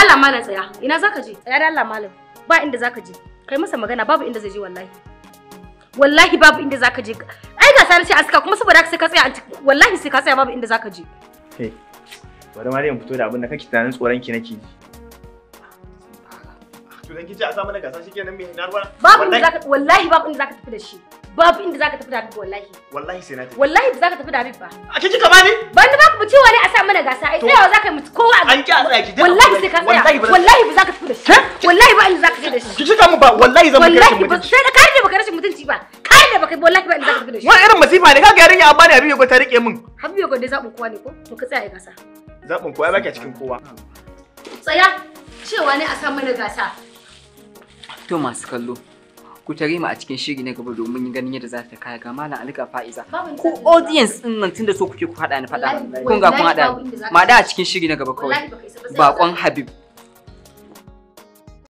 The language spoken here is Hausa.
Allah malam tsaya. Ina zaka je? Tsaya da Allah malam. Ba inda zaka je. Kai masa magana babu inda zai je wallahi. Wallahi babu inda zaka je. Ai ga sanar ce aska kuma saboda haka sai ka tsaya wallahi sai ka tsaya babu inda zaka je. Hey. Bari Maryam fito da abin da kake tunanin tsoron ki nake ji. To dan kici a sa mana gasa shikenan me ina ruwa? Babu inda zaka wallahi babu inda zaka tafi da shi. Babu inda zaka tafi da Habib wallahi. Wallahi sai na tafi. Wallahi ba zaka tafi da Habib ba. A kike ka bani? Ban da baku cewa ne a sa mana gasa ai tsayawa zaka yi mutu kowa an ki a tsaya ki. Wallahi sai ka tsaya. Wallahi ba zaka tafi da shi. Wallahi ba inda zaka tafi da shi. Ki cika mu ba wallahi zan maka rashin Wallahi mutunci. sai da kare baka rashin mutunci ba. Kare da baka wallahi ba inda zaka tafi da shi. Wani irin masifa ne kaga yarinya amma ne Habibu ta rike min. Habibu dai zabin kowa ne ko? To ka tsaya ai gasa. Zabin kowa baki a cikin kowa. Tsaya cewa ne a sa mana gasa. To masu kallo, ku tare mu a cikin shiri na gaba domin ganin yadda za ta kaya ga Malam Ali ga Fa'iza. Ku audience din nan tunda so kuke ku hada ni fada. Kun ga kun hada. Ma da a cikin shiri na gaba kawai. Bakon Habib